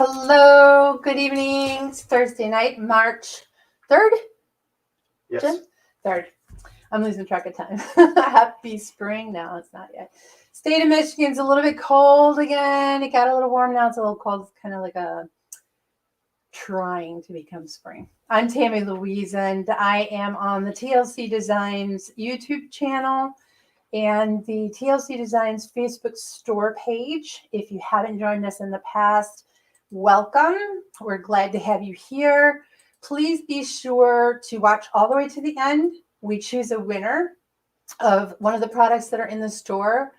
Hello, good evening. It's Thursday night, March 3rd? Yes. Jim? 3rd. I'm losing track of time. Happy spring. No, it's not yet. State of Michigan's a little bit cold again. It got a little warm. Now it's a little cold. It's kind of like trying to become spring. I'm Tammy Louise, and I am on the TLC Designs YouTube channel and the TLC Designs Facebook store page. If you haven't joined us in the past, welcome. We're glad to have you here. Please be sure to watch all the way to the end. We choose a winner of one of the products that are in the store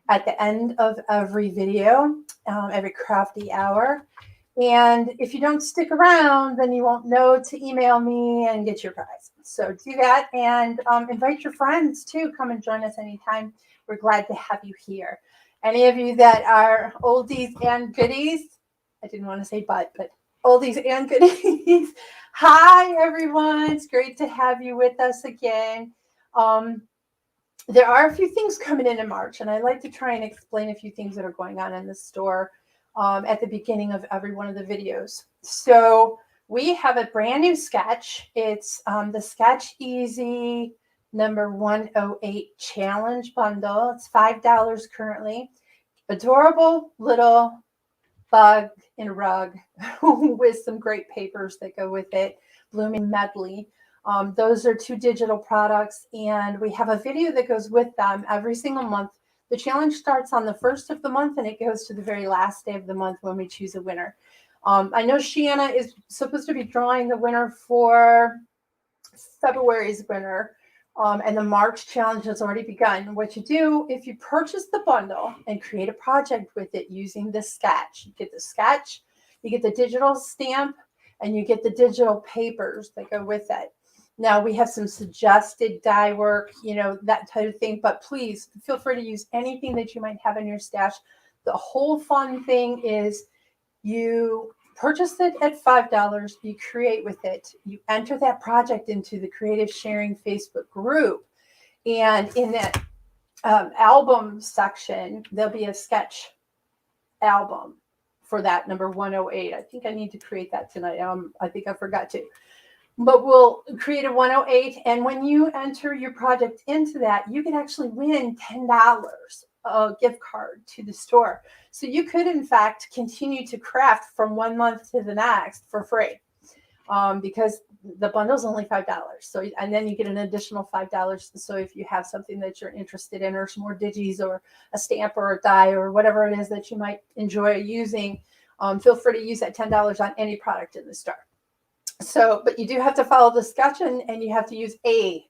at the end of every video, every crafty hour. And if you don't stick around, then you won't know to email me and get your prize. So do that, and invite your friends too. Come and join us anytime. We're glad to have you here. Any of you that are oldies and goodies, I didn't want to say but oldies and goodies. Hi, everyone. It's great to have you with us again. There are a few things coming in March, and I'd like to try and explain a few things that are going on in the store at the beginning of every one of the videos. So we have a brand new sketch. It's the Sketch Easy number 108 challenge bundle. It's $5 currently. Adorable little bug in a rug with some great papers that go with it. Blooming medley. Those are 2 digital products, and we have a video that goes with them every single month. The challenge starts on the 1st of the month, and it goes to the very last day of the month when we choose a winner. I know Shanna is supposed to be drawing the winner for February's winner, and the March challenge has already begun. What you do, if you purchase the bundle and create a project with it using the sketch, you get the sketch, you get the digital stamp, and you get the digital papers that go with it. Now, we have some suggested die work, that type of thing, but please feel free to use anything that you might have in your stash. The whole fun thing is you purchase it at $5, you create with it, you enter that project into the Creative Sharing Facebook group, and in that album section, there'll be a sketch album for that number 108. I think I need to create that tonight. I think I forgot to. But we'll create a 108, and when you enter your project into that, you can actually win $10 a gift card to the store. So you could, in fact, continue to craft from one month to the next for free, because the bundle's only $5. So, and then you get an additional $5. So if you have something that you're interested in, or some more digis, or a stamp, or a die, or whatever it is that you might enjoy using, feel free to use that $10 on any product in the store. So, but you do have to follow the sketch, and you have to use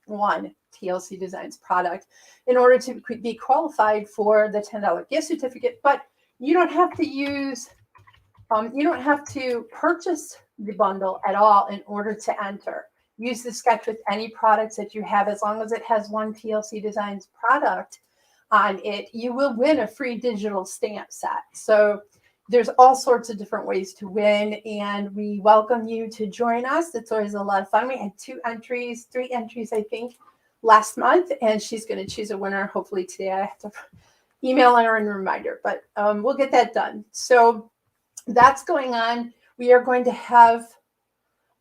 one TLC Designs product in order to be qualified for the $10 gift certificate. But you don't have to use, you don't have to purchase the bundle at all in order to enter. Use the sketch with any products that you have, as long as it has one TLC Designs product on it. You will win a free digital stamp set. So there's all sorts of different ways to win, and we welcome you to join us. It's always a lot of fun. We had 3 entries, I think, last month, and she's going to choose a winner hopefully today. I have to email her and reminder, but we'll get that done. So that's going on. We are going to have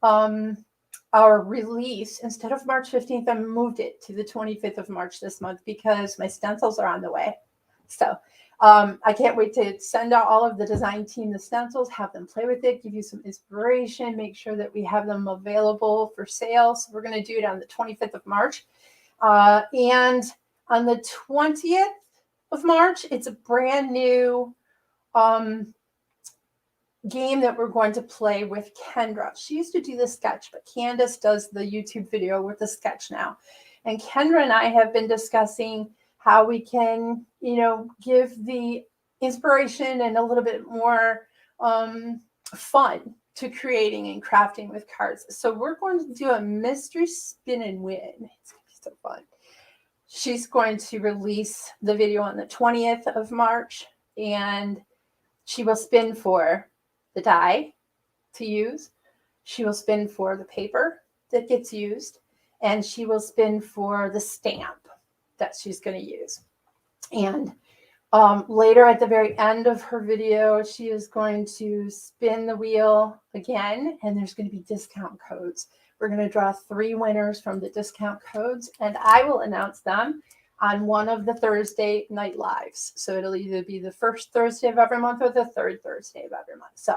our release, instead of March 15th, I moved it to the 25th of March this month because my stencils are on the way. So I can't wait to send out all of the design team the stencils, have them play with it, give you some inspiration, make sure that we have them available for sale. So we're going to do it on the 25th of March. And on the 20th of March, it's a brand new game that we're going to play with Kendra. She used to do the sketch, but Candace does the YouTube video with the sketch now. And Kendra and I have been discussing how we can, give the inspiration and a little bit more fun to creating and crafting with cards. So we're going to do a mystery spin and win. It's going to be so fun. She's going to release the video on the 20th of March, and she will spin for the die to use. She will spin for the paper that gets used, and she will spin for the stamp that she's going to use. And Later at the very end of her video, she is going to spin the wheel again, and there's going to be discount codes. We're going to draw 3 winners from the discount codes, and I will announce them on one of the Thursday night lives. So it'll either be the first Thursday of every month or the third Thursday of every month. So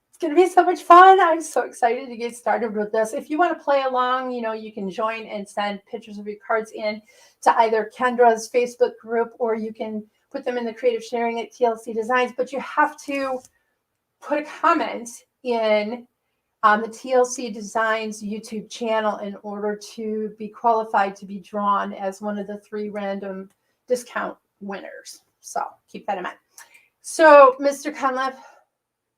it's going to be so much fun. I'm so excited to get started with this. If you want to play along, you can join and send pictures of your cards in to either Kendra's Facebook group, or you can put them in the creative sharing at TLC Designs, but you have to put a comment in on the TLC Designs YouTube channel in order to be qualified to be drawn as one of the 3 random discount winners. So keep that in mind. So, Mr. Cunliffe.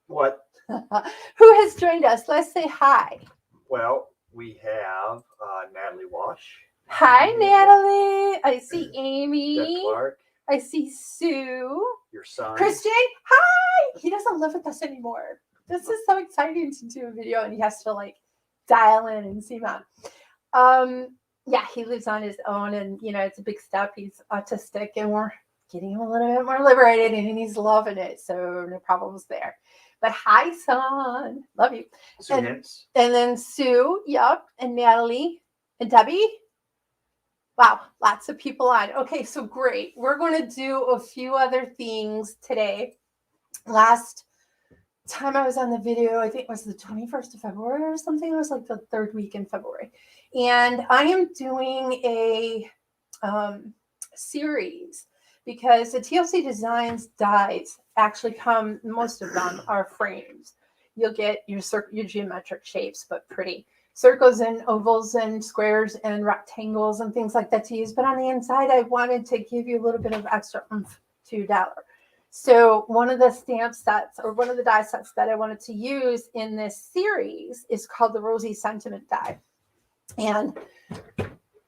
What? Who has joined us? Let's say hi. Well, we have Natalie Wash. Hi, Natalie. I see Amy. Deb Clark. I see Sue. Your son. Christian. Hi. He doesn't live with us anymore. This is so exciting to do a video, and he has to dial in and see Mom. Yeah, he lives on his own, and it's a big step. He's autistic, and we're getting him a little bit more liberated, and he's loving it. So no problems there. But hi, son. Love you. Sue and then Sue, yep, and Natalie and Debbie. Wow, lots of people on. Okay, so great. We're going to do a few other things today. Last time I was on the video, I think it was the 21st of February or something. It was like the 3rd week in February. And I am doing a series because the TLC Designs dies actually come, most of them are frames. You'll get your geometric shapes, but pretty circles and ovals and squares and rectangles and things like that to use. But on the inside, I wanted to give you a little bit of extra oomph to your dollar. So one of the stamp sets, or one of the die sets that I wanted to use in this series, is called the Rosie Sentiment Die. And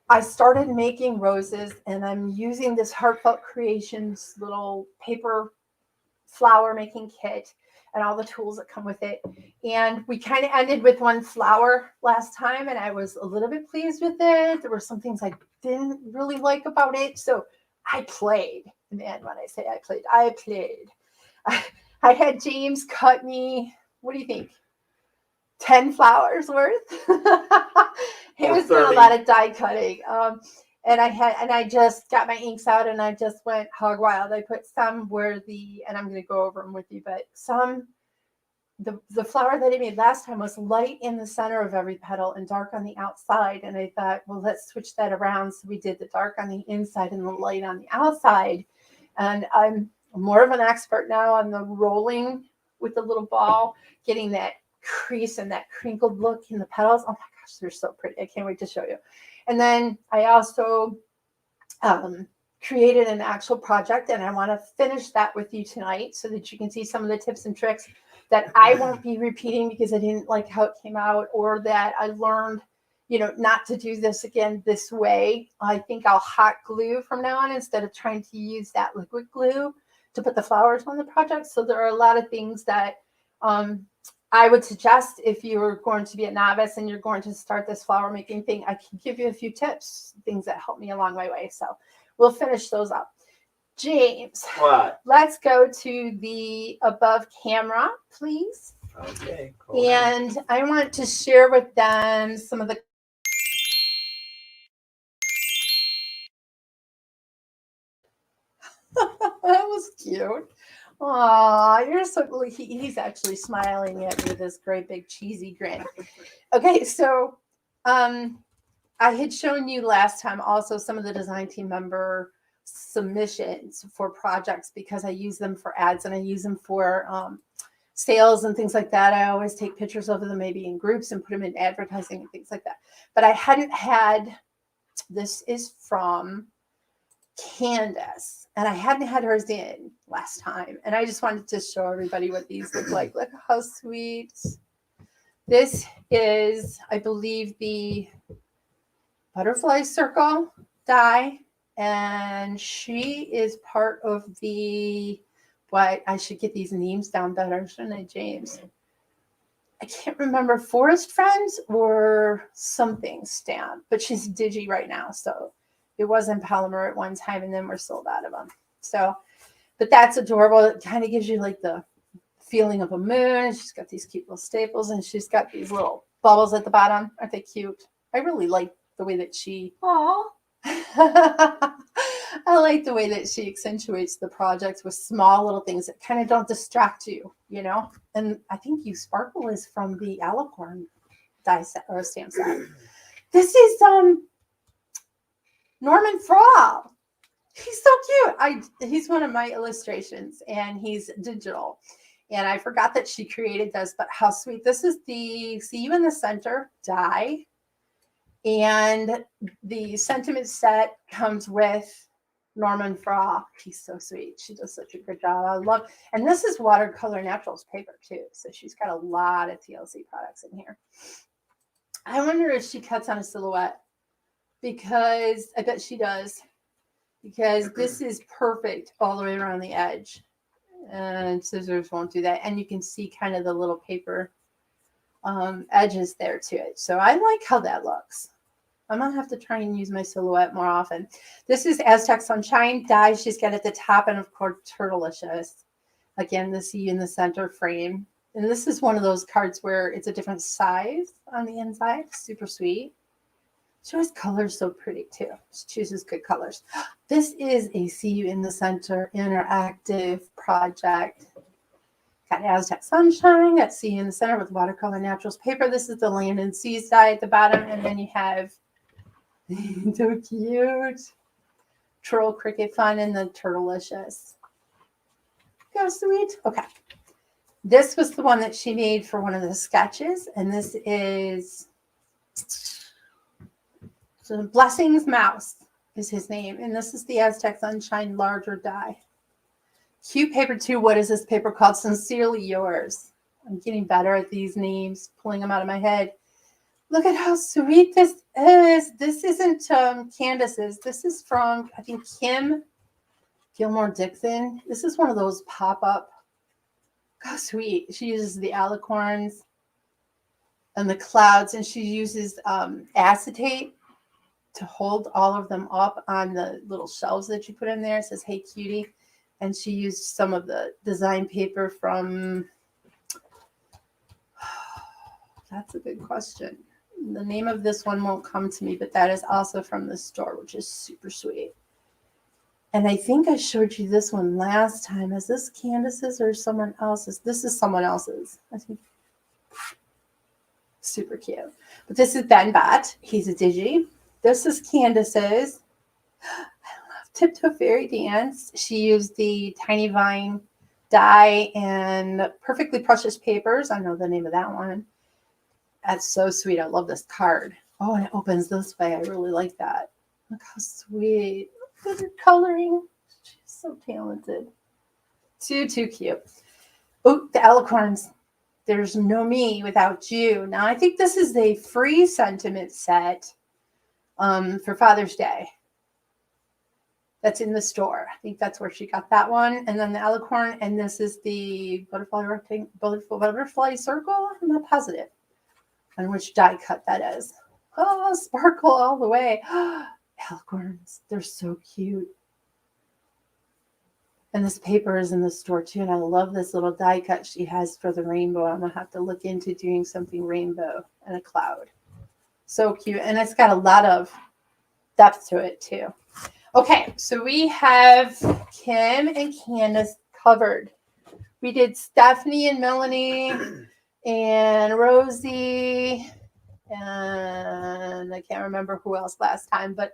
I started making roses, and I'm using this Heartfelt Creations little paper flower making kit and all the tools that come with it. And we kind of ended with 1 flower last time, and I was a little bit pleased with it. There were some things I didn't really like about it. So I played. Man, when I say I played. I had James cut me, what do you think? 10 flowers worth. He was doing a lot of die cutting. And I just got my inks out, and I just went hog wild. I put some where and I'm going to go over them with you, but the flower that I made last time was light in the center of every petal and dark on the outside. And I thought, well, let's switch that around. So we did the dark on the inside and the light on the outside. And I'm more of an expert now on the rolling with the little ball, getting that crease and that crinkled look in the petals. Oh my gosh, they're so pretty. I can't wait to show you. And then I also created an actual project, and I want to finish that with you tonight so that you can see some of the tips and tricks that I won't be repeating because I didn't like how it came out, or that I learned, not to do this again this way. I think I'll hot glue from now on instead of trying to use that liquid glue to put the flowers on the project. So there are a lot of things that I would suggest if you're going to be a novice and you're going to start this flower making thing. I can give you a few tips, things that help me along my way. So we'll finish those up. James, what? Let's go to the above camera, please. Okay, cool. And I want to share with them some of the that was cute. Aw, you're so he's actually smiling at me with this great big cheesy grin. Okay, so I had shown you last time also some of the design team member submissions for projects because I use them for ads and I use them for sales and things like that. I always take pictures of them maybe in groups and put them in advertising and things like that. But I hadn't had, this is from Candace, and I hadn't had hers in last time, and I just wanted to show everybody what these look like. Look how sweet. This is, I believe, the butterfly circle die, and she is part of the, what, I should get these names down better, shouldn't I, James? I can't remember, Forest Friends or something stamp, but she's Digi right now, so it was in Polymer at one time, and then we're sold out of them. So But that's adorable. It kind of gives you like the feeling of a moon. She's got these cute little staples, and she's got these little bubbles at the bottom. Aren't they cute? I really like the way that she. Aw. I like the way that she accentuates the project with small little things that kind of don't distract you, you know. And I think You Sparkle is from the Alicorn die set or stamp set. This is Norman Frall. He's so cute. He's one of my illustrations, and he's digital. And I forgot that she created this, but how sweet. This is the See You in the Center die. And the sentiment set comes with Norman Frall. He's so sweet. She does such a good job. I love, and this is watercolor naturals paper too. So she's got a lot of TLC products in here. I wonder if she cuts on a silhouette, because I bet she does, because this is perfect all the way around the edge, and scissors won't do that. And you can see kind of the little paper edges there to it. So I like how that looks. I'm gonna have to try and use my silhouette more often. This is Aztec Sunshine die she's got at the top, and of course Turtlicious. Again, the See You in the Center frame. And this is one of those cards where it's a different size on the inside. Super sweet. She always colors so pretty too. She chooses good colors. This is a See You in the Center interactive project. Got Aztec Sunshine, got See You in the Center with watercolor naturals paper. This is the Land and Seas die at the bottom. And then you have, so cute, Troll Cricket Fun and the Turtlicious. How sweet. Okay. This was the one that she made for one of the sketches. And this is so Blessings Mouse is his name. And this is the Aztec Sunshine larger die. Cute paper too. What is this paper called? Sincerely Yours. I'm getting better at these names, pulling them out of my head. Look at how sweet this is. This isn't Candace's. This is from, I think, Kim Gilmore Dixon. This is one of those pop-up. How sweet. She uses the alicorns and the clouds, and she uses acetate to hold all of them up on the little shelves that you put in there. It says, "Hey, cutie." And she used some of the design paper from, that's a good question. The name of this one won't come to me, but that is also from the store, which is super sweet. And I think I showed you this one last time. Is this Candace's or someone else's? This is someone else's. I think. Super cute. But this is Ben Bott. He's a digi. This is Candace's. Tiptoe Fairy Dance. She used the Tiny Vine die and Perfectly Precious Papers. I know the name of that one. That's so sweet. I love this card. Oh, and it opens this way. I really like that. Look how sweet. Look at her coloring. She's so talented. Too cute. Oh, the alicorns. There's no me without you. Now, I think this is a free sentiment set for Father's Day. That's in the store. I think that's where she got that one. And then the alicorn, and this is the butterfly circle. I'm not positive on which die cut that is. Oh, sparkle all the way. Alicorns, they're so cute. And this paper is in the store too. And I love this little die cut she has for the rainbow. I'm gonna have to look into doing something rainbow and a cloud. So cute. And it's got a lot of depth to it too. Okay, so we have Kim and Candace covered. We did Stephanie and Melanie and Rosie, and I can't remember who else last time, but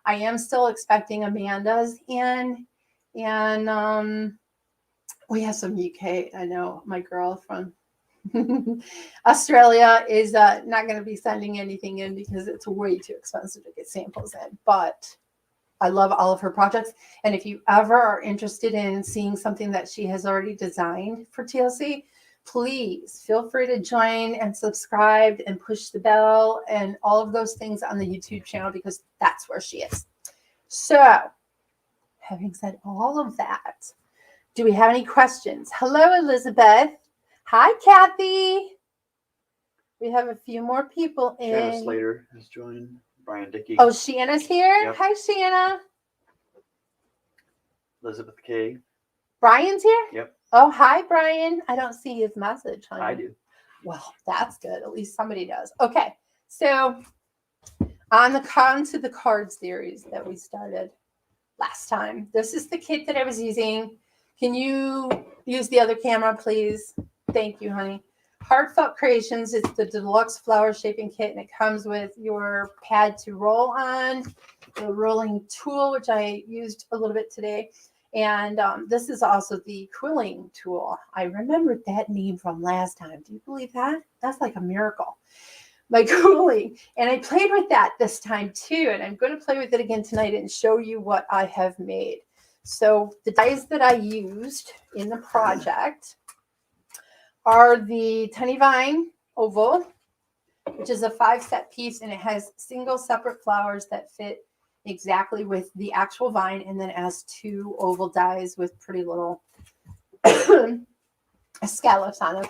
I am still expecting Amanda's in. And we have some UK. I know my girl from Australia is not going to be sending anything in because it's way too expensive to get samples in, but I love all of her projects. And if you ever are interested in seeing something that she has already designed for TLC, please feel free to join and subscribe and push the bell and all of those things on the YouTube channel, because that's where she is. So having said all of that, do we have any questions? Hello, Elizabeth. Hi, Kathy. We have a few more people in. Shanna Slater has joined. Brian Dickey. Oh, Shanna's here. Yep. Hi, Shanna. Elizabeth K. Brian's here? Yep, Oh, hi, Brian. I don't see his message, honey. I do. Well, that's good. At least somebody does. Okay, so on to the card series that we started last time. This is the kit that I was using. Can you use the other camera, please? Thank you, honey. Heartfelt Creations. It's the deluxe flower shaping kit, and it comes with your pad to roll on, the rolling tool, which I used a little bit today. And this is also the quilling tool. I remembered that name from last time. Do you believe that? That's like a miracle. My quilling. And I played with that this time too. And I'm going to play with it again tonight and show you what I have made. So the dies that I used in the project are the Tiny Vine Oval, which is a 5-set piece, and it has single separate flowers that fit exactly with the actual vine, and then it has 2 oval dies with pretty little scallops on them.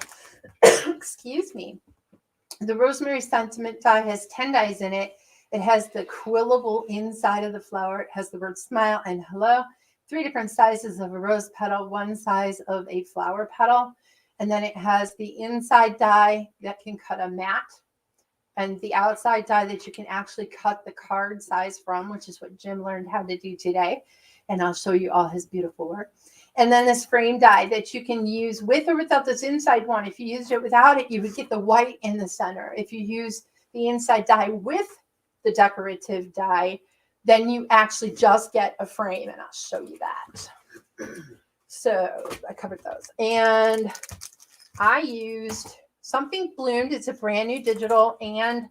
Excuse me. The Rosie Sentiment Die has 10 dies in it. It has the quillable inside of the flower. It has the word smile and hello. 3 different sizes of a rose petal, 1 size of a flower petal. And then it has the inside die that can cut a mat, and the outside die that you can actually cut the card size from, which is what Jim learned how to do today. And I'll show you all his beautiful work. And then this frame die that you can use with or without this inside one. If you used it without it, you would get the white in the center. If you use the inside die with the decorative die, then you actually just get a frame, and I'll show you that. So I covered those. And I used Something Bloomed. It's a brand new digital and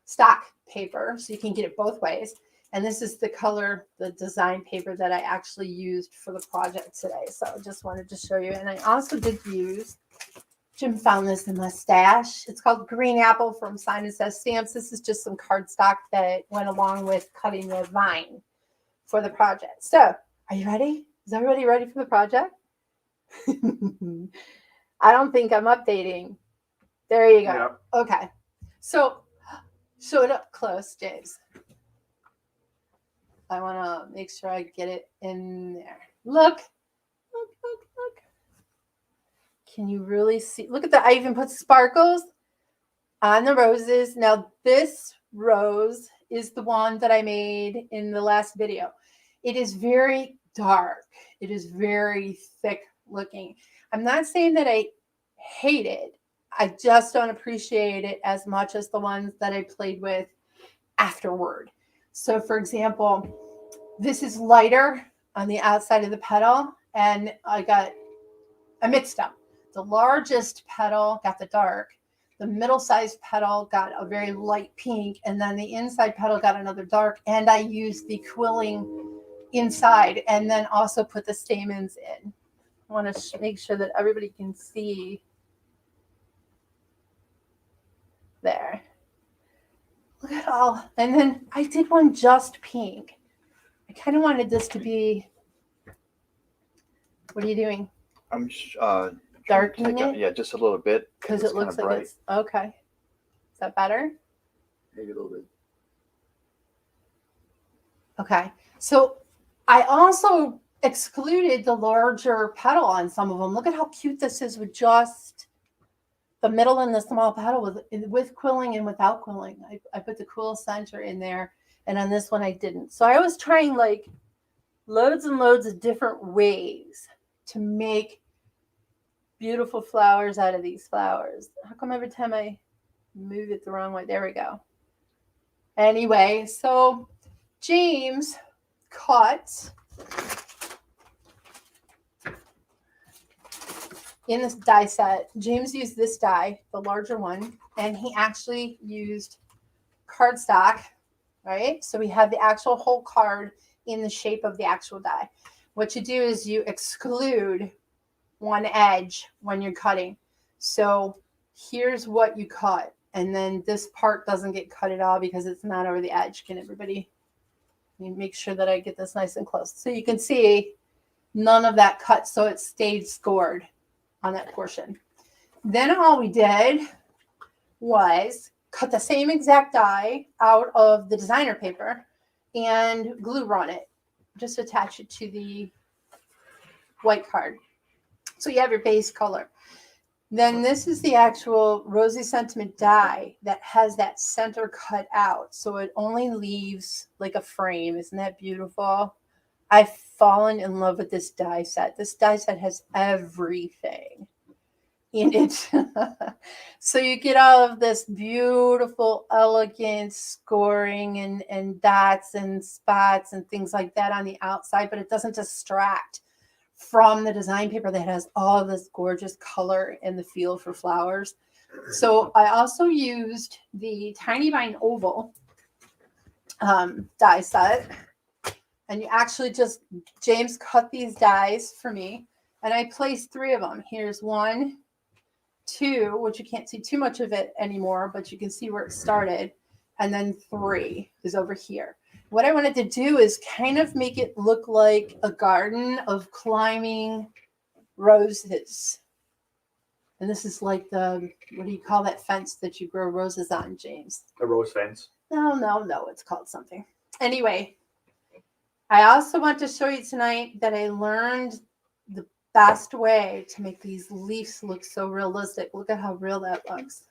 stock paper, so you can get it both ways. And this is the color, the design paper that I actually used for the project today. So I just wanted to show you. And I also did use, Jim found this in my stash. It's called Green Apple from Sign and Says Stamps. This is just some cardstock that went along with cutting the vine for the project. So are you ready? Is everybody ready for the project? I don't think I'm updating. There you go. Yep. Okay. So show it up close, James. I want to make sure I get it in there. Look. Look, look, look. Can you really see? Look at that. I even put sparkles on the roses. Now, this rose is the one that I made in the last video. It is very dark. It is very thick looking. I'm not saying that I hate it. I just don't appreciate it as much as the ones that I played with afterward. So for example, this is lighter on the outside of the petal, and I mixed them. The largest petal got the dark, the middle-sized petal got a very light pink, and then the inside petal got another dark, and I used the quilling inside and then also put the stamens in. I want to make sure that everybody can see there. Look at all. And then I did one just pink. I kind of wanted this to be, what are you doing? I'm Darkening it? Yeah, just a little bit. Because it looks like it's, okay. Is that better? Maybe a little bit. Okay. So I also excluded the larger petal on some of them. Look at how cute this is with just the middle and the small petal with quilling and without quilling. I put the quill center in there, and on this one I didn't. So I was trying like loads and loads of different ways to make beautiful flowers out of these flowers. How come every time I move it the wrong way? There we go. Anyway, so James cut in this die set. James used this die, the larger one, and he actually used cardstock, right? So we have the actual whole card in the shape of the actual die. What you do is you exclude one edge when you're cutting. So here's what you cut, and then this part doesn't get cut at all because it's not over the edge. Can everybody make sure that I get this nice and close? So you can see none of that cut, so it stayed scored on that portion. Then all we did was cut the same exact die out of the designer paper and glue run it. Just attach it to the white card. So you have your base color. Then this is the actual Rosie Sentiment die that has that center cut out. So it only leaves like a frame. Isn't that beautiful? I've fallen in love with this die set. This die set has everything in it. So you get all of this beautiful, elegant scoring and dots and spots and things like that on the outside, but it doesn't distract from the design paper that has all of this gorgeous color and the feel for flowers. So I also used the Tiny Vine Oval die set. And you actually just, James cut these dies for me. And I placed 3 of them. Here's 1, 2, which you can't see too much of it anymore, but you can see where it started. And then 3 is over here. What I wanted to do is kind of make it look like a garden of climbing roses. And this is like the, what do you call that fence that you grow roses on, James? A rose fence. No, it's called something. Anyway, I also want to show you tonight that I learned the best way to make these leaves look so realistic. Look at how real that looks.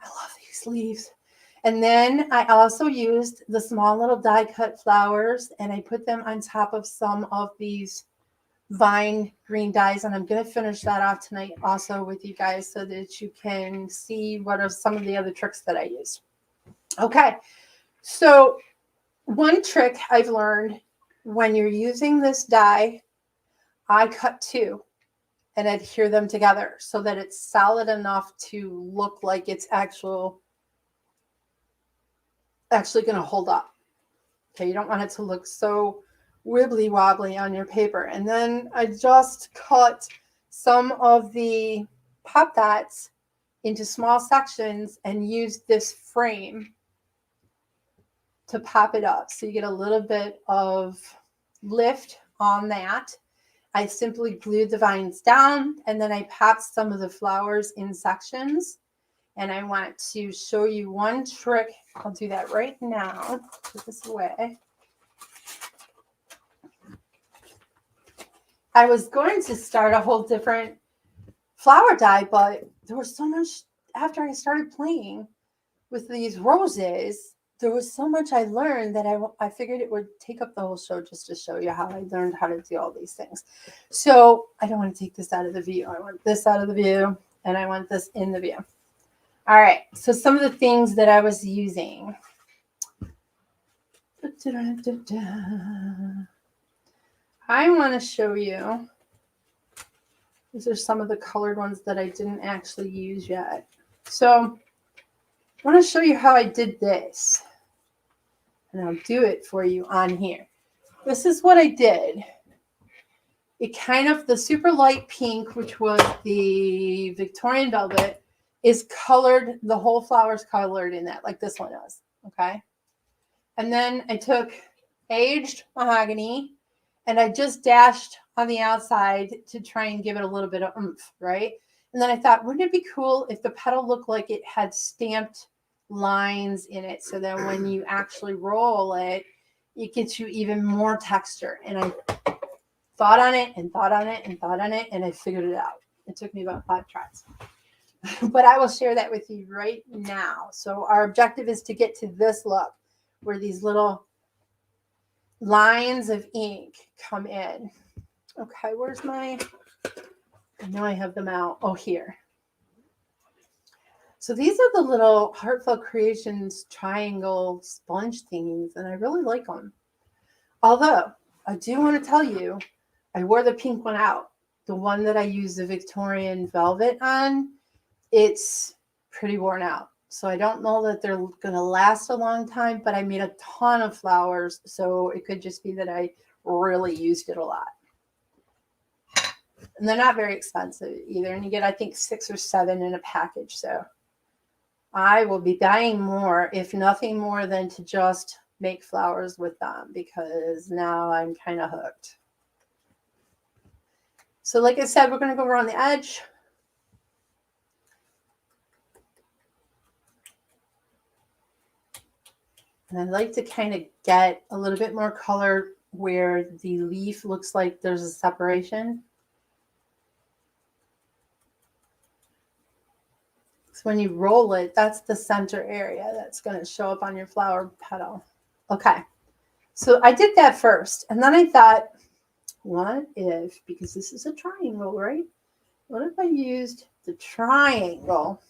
I love these leaves. And then I also used the small little die cut flowers and I put them on top of some of these vine green dies. And I'm going to finish that off tonight also with you guys so that you can see what are some of the other tricks that I used. Okay, so one trick I've learned when you're using this die, I cut 2 and adhere them together so that it's solid enough to look like it's actually going to hold up. Okay, you don't want it to look so wibbly wobbly on your paper. And then I just cut some of the pop dots into small sections and used this frame to pop it up. So you get a little bit of lift on that. I simply glued the vines down and then I popped some of the flowers in sections. And I want to show you one trick. I'll do that right now. Put this away. I was going to start a whole different flower die, but there was so much after I started playing with these roses. There was so much I learned that I figured it would take up the whole show just to show you how I learned how to do all these things. So I don't want to take this out of the view. I want this out of the view and I want this in the view. All right. So some of the things that I was using. I want to show you. These are some of the colored ones that I didn't actually use yet. So I want to show you how I did this. And I'll do it for you on here. This is what I did. It kind of, the super light pink, which was the Victorian velvet, is colored, the whole flower's colored in that, like this one is, okay? And then I took aged mahogany, and I just dashed on the outside to try and give it a little bit of oomph, right? And then I thought, wouldn't it be cool if the petal looked like it had stamped lines in it so that when you actually roll it, it gets you even more texture. And I thought on it and thought on it and thought on it, and I figured it out. It took me about 5 tries. But I will share that with you right now. So our objective is to get to this look where these little lines of ink come in. Okay, where's my, I know I have them out. Oh, here. So these are the little Heartfelt Creations triangle sponge thingies, and I really like them. Although, I do want to tell you, I wore the pink one out. The one that I used the Victorian velvet on, it's pretty worn out. So I don't know that they're going to last a long time, but I made a ton of flowers, so it could just be that I really used it a lot. And they're not very expensive either, and you get, I think, 6 or 7 in a package, so I will be buying more, if nothing more than to just make flowers with them, because now I'm kind of hooked. So like I said, we're going to go around the edge. And I like to kind of get a little bit more color where the leaf looks like there's a separation. So when you roll it, that's the center area that's going to show up on your flower petal. Okay. So I did that first. And then I thought, what if, because this is a triangle, right? What if I used the triangle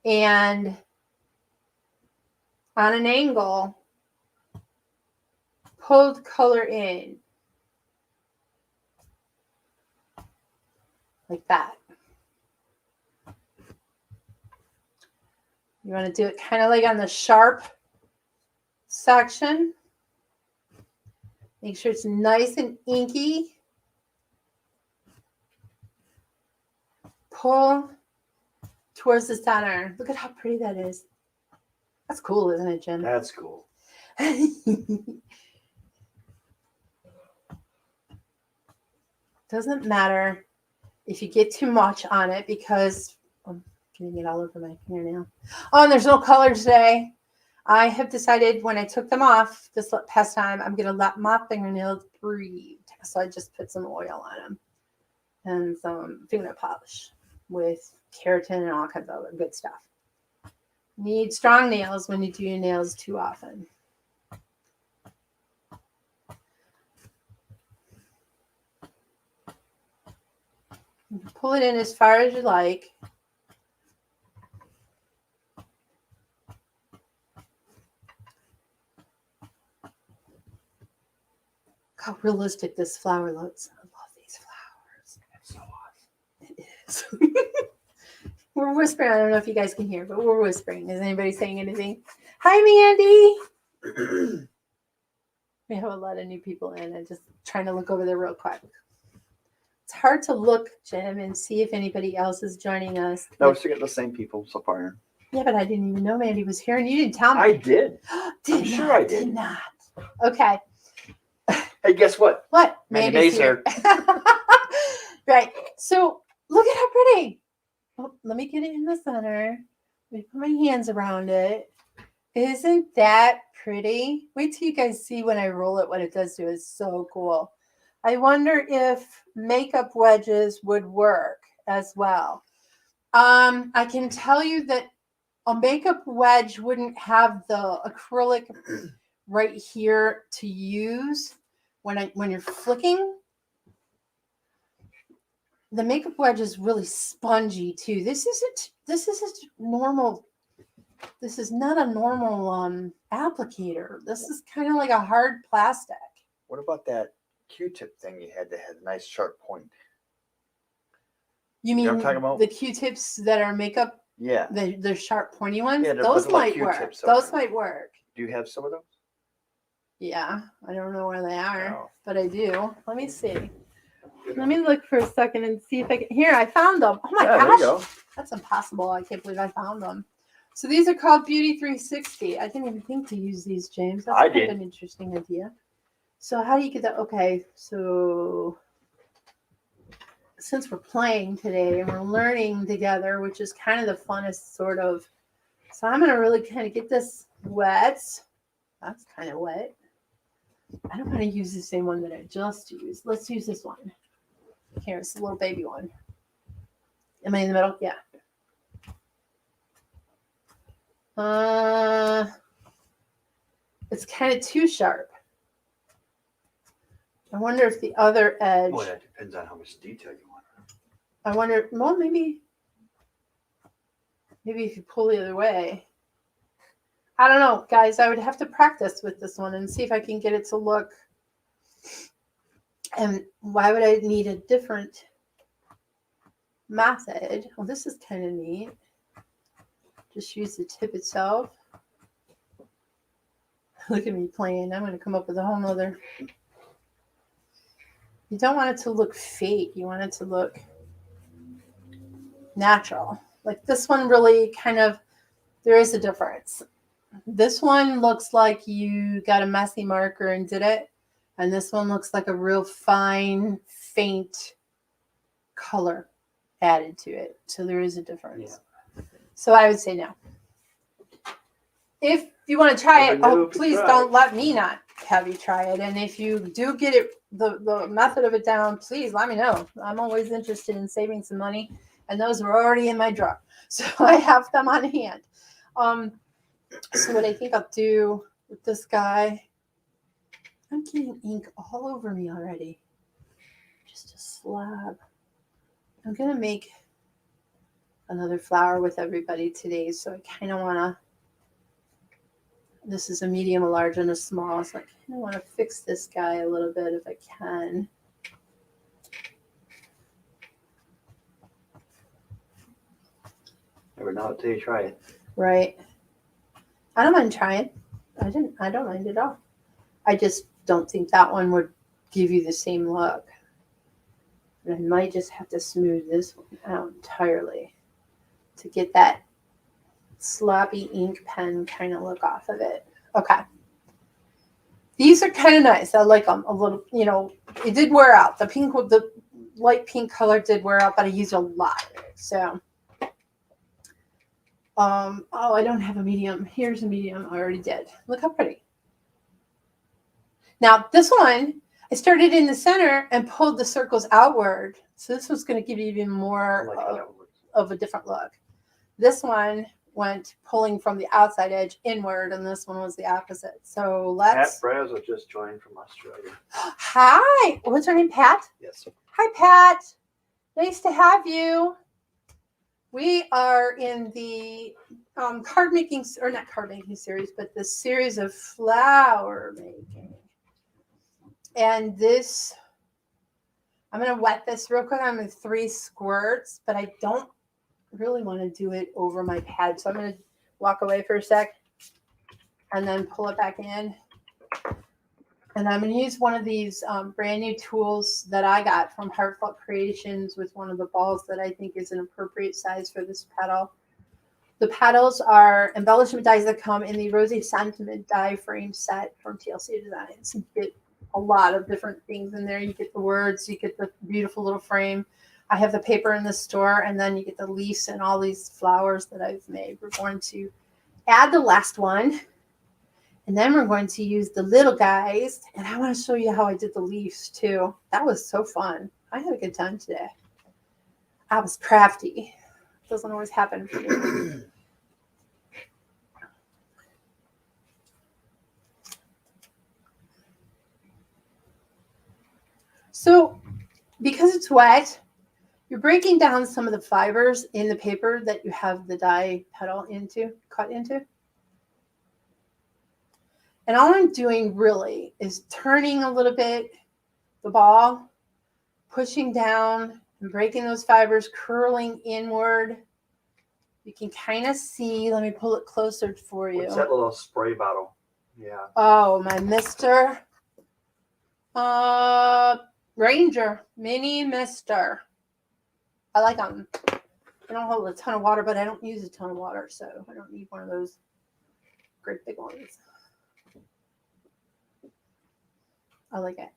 and on an angle, pulled color in like that. You want to do it kind of like on the sharp section. Make sure it's nice and inky. Pull towards the center. Look at how pretty that is. That's cool, isn't it, Jim? That's cool. Doesn't matter if you get too much on it because I'm getting it all over my fingernail. Oh, and there's no color today. I have decided when I took them off this past time, I'm going to let my fingernails breathe. So I just put some oil on them and some fingernail polish with keratin and all kinds of other good stuff. Need strong nails when you do your nails too often. Pull it in as far as you like. Look how realistic this flower looks. I love these flowers. It's so awesome. It is. We're whispering. I don't know if you guys can hear, but we're whispering. Is anybody saying anything? Hi, Mandy. We have a lot of new people in. I'm just trying to look over there real quick. It's hard to look, Jim, and see if anybody else is joining us. No, we're still getting the same people so far. Yeah, but I didn't even know Mandy was here, and you didn't tell me. I did. I'm sure I did. Did not. Okay. Hey, guess what? What? Mandy Mandy's May's here. Right. So look at how pretty. Oh, let me get it in the center. Let me put my hands around it. Isn't that pretty? Wait till you guys see when I roll it, what it does to it. It's so cool. I wonder if makeup wedges would work as well. I can tell you that a makeup wedge wouldn't have the acrylic right here to use when you're flicking. The makeup wedge is really spongy too. This isn't normal. This is not a normal applicator. This is kind of like a hard plastic. What about that Q-tip thing you had that had a nice sharp point? You mean know what I'm talking about? The Q-tips that are makeup? Yeah. The sharp pointy ones? Yeah, those like might work. Q-tips Those might work. Do you have some of those? Yeah. I don't know where they are, No. but I do. Let me see. Let me look for a second and see if I can. Here, I found them. Oh my Yeah, gosh. there you go. That's impossible. I can't believe I found them. So these are called Beauty 360. I didn't even think to use these, James. That's kind of an interesting idea. So how do you get that? Okay, so since we're playing today and we're learning together, which is kind of the funnest sort of. So I'm going to really kind of get this wet. That's kind of wet. I don't want to use the same one that I just used. Let's use this one. Here, it's the little baby one. Am I in the middle? Yeah. It's kind of too sharp. I wonder if the other edge. Well, that depends on how much detail you want. I wonder. Well, maybe if you pull the other way. I don't know, guys. I would have to practice with this one and see if I can get it to look. And why would I need a different method? Well, this is kind of neat. Just use the tip itself. Look at me playing. I'm going to come up with a whole nother. You don't want it to look fake. You want it to look natural. Like this one really kind of, there is a difference. This one looks like you got a messy marker and did it. And this one looks like a real fine, faint color added to it. So there is a difference. Yeah. So I would say no. if you want to try it, Never know oh, if you please try. don't let me not have you try it. And if you do get it, the method of it down, please let me know. I'm always interested in saving some money. And those are already in my drawer. So I have them on hand. So what I think I'll do with this guy, I'm getting ink all over me already. Just a slab. I'm going to make another flower with everybody today. So I kind of want to, this is a medium, a large, and a small. So I kind of want to fix this guy a little bit if I can. Never know until you try it. Right. I don't mind trying. I don't mind at all. I just don't think that one would give you the same look. And I might just have to smooth this one out entirely to get that sloppy ink pen kind of look off of it. Okay. These are kind of nice. I like them a little, you know, it did wear out. The pink, the light pink color did wear out, but I used a lot of it. So, oh, I don't have a medium. Here's a medium. I already did. Look how pretty. Now, this one, I started in the center and pulled the circles outward. So this was going to give you even more of a different look. This one went pulling from the outside edge inward, and this one was the opposite. So let's... Pat Brazel just joined from Australia. Hi. What's her name, Pat? Yes. Hi, Pat. Nice to have you. We are in the card making, or not card making series, but the series of flower making. And this, I'm going to wet this real quick. I'm going to 3 squirts, but I don't really want to do it over my pad. So I'm going to walk away for a sec and then pull it back in. And I'm going to use one of these brand new tools that I got from Heartfelt Creations with one of the balls that I think is an appropriate size for this petal. The petals are embellishment dies that come in the Rosie Sentiment Die frame set from TLC Designs. You get a lot of different things in there. You get the words, you get the beautiful little frame. I have the paper in the store, and then you get the leaves and all these flowers that I've made. We're going to add the last one, and then we're going to use the little guys. And I want to show you how I did the leaves too. That was so fun. I had a good time today. I was crafty. It doesn't always happen for me. So because it's wet, you're breaking down some of the fibers in the paper that you have the die petal cut into. And all I'm doing really is turning a little bit the ball, pushing down and breaking those fibers, curling inward. You can kind of see, let me pull it closer for you. What's that little spray bottle? Yeah. Oh, my Mr. Ranger, Mini Mister. I like them. I don't hold a ton of water, but I don't use a ton of water, so I don't need one of those great big ones. I like it.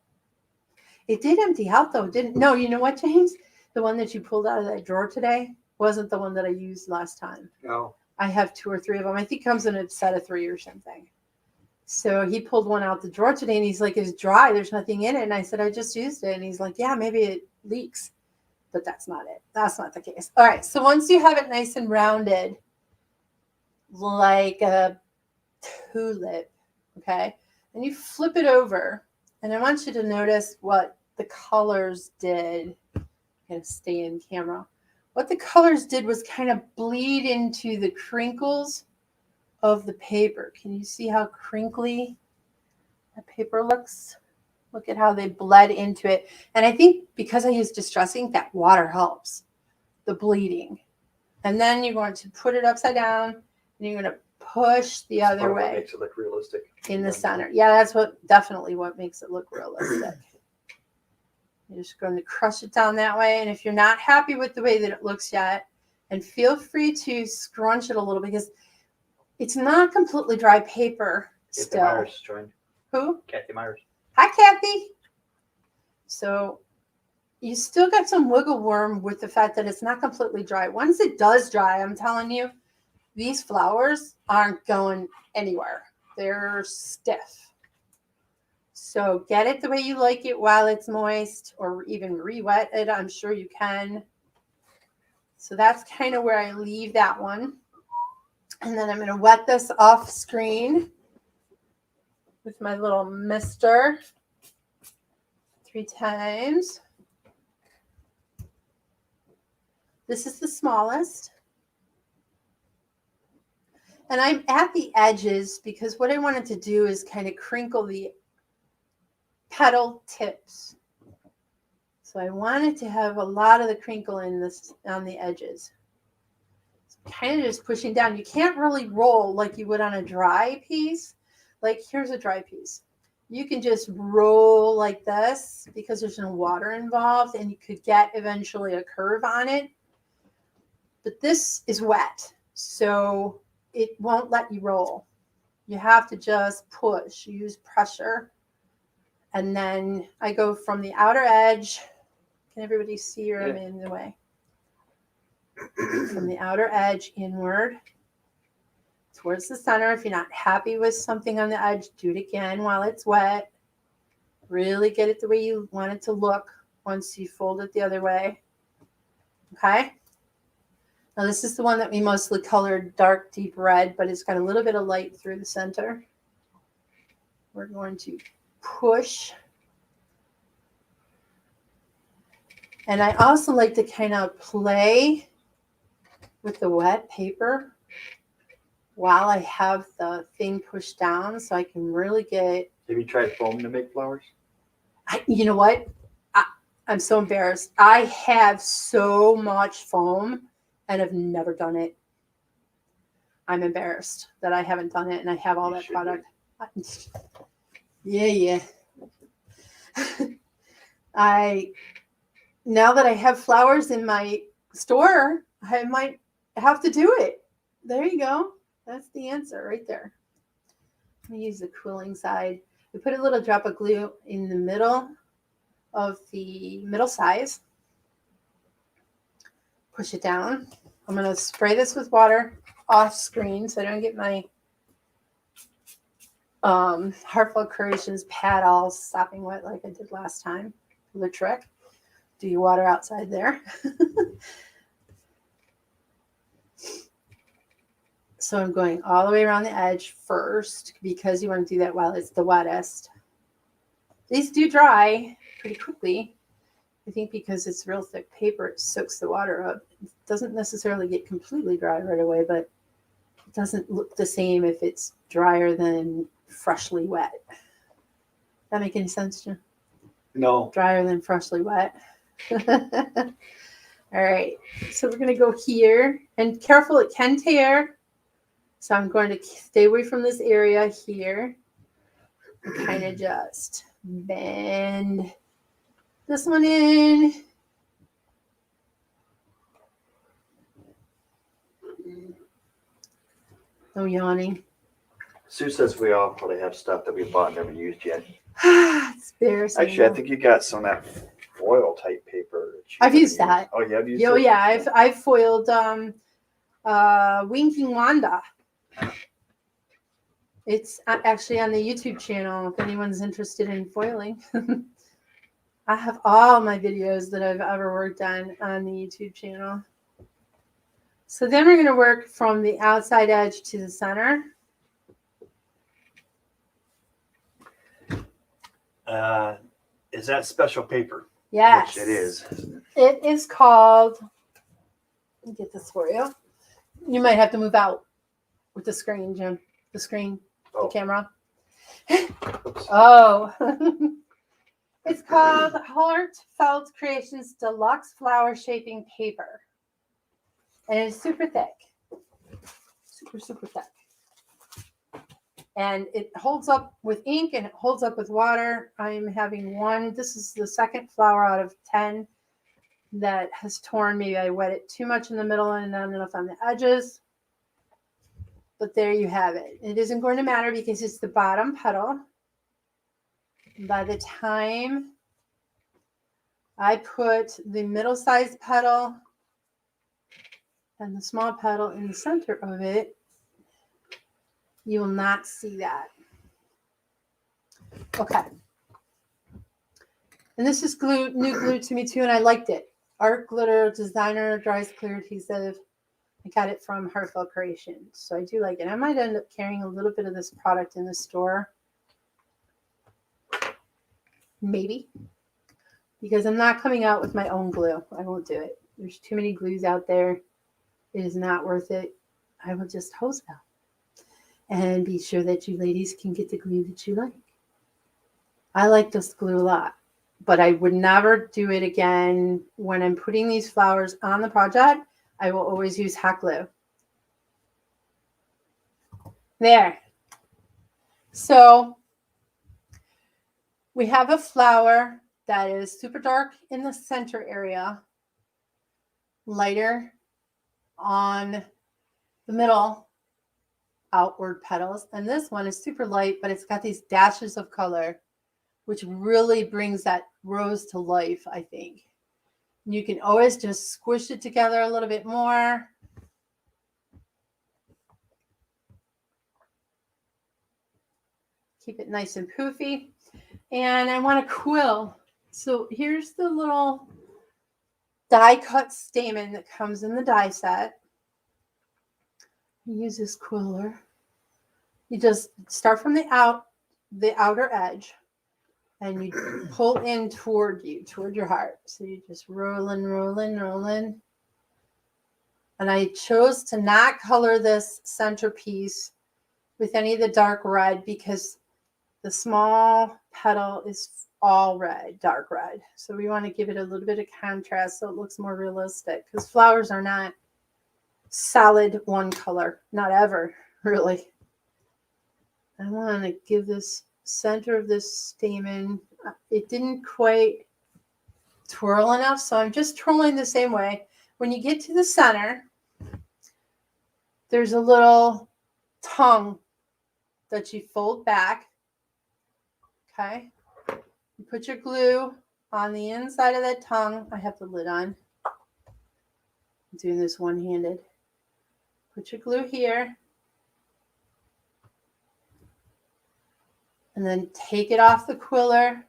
It did empty out though, didn't? No, you know what, James? The one that you pulled out of that drawer today wasn't the one that I used last time. No. I have 2 or 3 of them. I think it comes in a set of 3 or something. So he pulled one out the drawer today, and he's like, "It's dry. There's nothing in it." And I said, "I just used it." And he's like, "Yeah, maybe it leaks." But that's not it. That's not the case. All right. So once you have it nice and rounded, like a tulip, okay, and you flip it over, and I want you to notice what the colors did. I'm going to stay in camera. What the colors did was kind of bleed into the crinkles of the paper. Can you see how crinkly that paper looks? Look at how they bled into it. And I think because I use distress ink, that water helps the bleeding. And then you're going to put it upside down, and you're going to push the other way. Makes it look realistic. In the center. Yeah, that's definitely what makes it look realistic. You're just going to crush it down that way. And if you're not happy with the way that it looks yet, and feel free to scrunch it a little, because it's not completely dry paper still. Kathy Myers joined. Who? Kathy Myers. Hi, Kathy. So you still got some wiggle worm with the fact that it's not completely dry. Once it does dry, I'm telling you, these flowers aren't going anywhere. They're stiff. So get it the way you like it while it's moist, or even re-wet it. I'm sure you can. So that's kind of where I leave that one. And then I'm going to wet this off screen with my little mister 3 times. This is the smallest. And I'm at the edges because what I wanted to do is kind of crinkle the petal tips. So I wanted to have a lot of the crinkle in this on the edges. So kind of just pushing down. You can't really roll like you would on a dry piece. Like here's a dry piece. You can just roll like this because there's no water involved, and you could get eventually a curve on it. But this is wet, so it won't let you roll. You have to just push, use pressure. And then I go from the outer edge. Can everybody see, or am I in the way? From the outer edge inward towards the center. If you're not happy with something on the edge, do it again while it's wet. Really get it the way you want it to look once you fold it the other way. Okay? Now this is the one that we mostly colored dark, deep red, but it's got a little bit of light through the center. We're going to push. And I also like to kind of play with the wet paper while I have the thing pushed down so I can really get. Have you tried foam to make flowers? You know what? I'm so embarrassed. I have so much foam and have never done it. I'm embarrassed that I haven't done it, and I have all that product. Yeah. Now that I have flowers in my store, I might have to do it. There you go. That's the answer right there. Let me use the cooling side. We put a little drop of glue in the middle of the middle size. Push it down. I'm going to spray this with water off screen so I don't get my Heartful Creations pad all sopping wet like I did last time. The trick. Do your water outside there. So I'm going all the way around the edge first because you want to do that while it's the wettest. These do dry pretty quickly. I think because it's real thick paper, it soaks the water up. It doesn't necessarily get completely dry right away, but it doesn't look the same if it's drier than freshly wet. That make any sense, Jim? No. Drier than freshly wet. All right, so we're going to go here. And careful, it can tear. So I'm going to stay away from this area here. And kind of just bend this one in. No yawning. Sue says we all probably have stuff that we bought and never used yet. It's embarrassing. Actually, I think you got some of that foil type paper. I've used that. Oh, you have used it? Oh yeah, I've foiled Winking Wanda. It's actually on the YouTube channel if anyone's interested in foiling. I have all my videos that I've ever worked on the YouTube channel. So then we're going to work from the outside edge to the center. Is that special paper? Yes. Which it is. It is called, let me get this for you. You might have to move out with the screen, Jim. The screen, the camera. Oops. Oh. It's called Heartfelt Creations Deluxe Flower Shaping Paper. And it's super thick. Super thick. And it holds up with ink and it holds up with water. I'm having one. This is the second flower out of 10 that has torn. Maybe I wet it too much in the middle and not enough on the edges. But there you have it. It isn't going to matter because it's the bottom petal. By the time I put the middle-sized petal and the small petal in the center of it, you will not see that. Okay. And this is new glue to me too, and I liked it. Art Glitter Designer Dries Clear Adhesive. I got it from Heartfelt Creations, so I do like it. I might end up carrying a little bit of this product in the store. Maybe. Because I'm not coming out with my own glue. I won't do it. There's too many glues out there. It is not worth it. I will just hose it out. And be sure that you ladies can get the glue that you like. I like this glue a lot, but I would never do it again. When I'm putting these flowers on the project, I will always use hot glue. There. So we have a flower that is super dark in the center area, lighter on the middle outward petals. And this one is super light, but it's got these dashes of color, which really brings that rose to life, I think. You can always just squish it together a little bit more. Keep it nice and poofy. And I want a quill. So here's the little die cut stamen that comes in the die set. Use this quiller. You just start from the outer edge, and you pull in toward your heart. So you just rolling. And I chose to not color this centerpiece with any of the dark red because the small petal is all red, dark red. So we want to give it a little bit of contrast so it looks more realistic, because flowers are not solid one color, not ever, really. I want to give this center of this stamen, it didn't quite twirl enough, so I'm just twirling the same way. When you get to the center, there's a little tongue that you fold back. Okay. You put your glue on the inside of that tongue. I have the lid on. I'm doing this one-handed. Put your glue here. And then take it off the quiller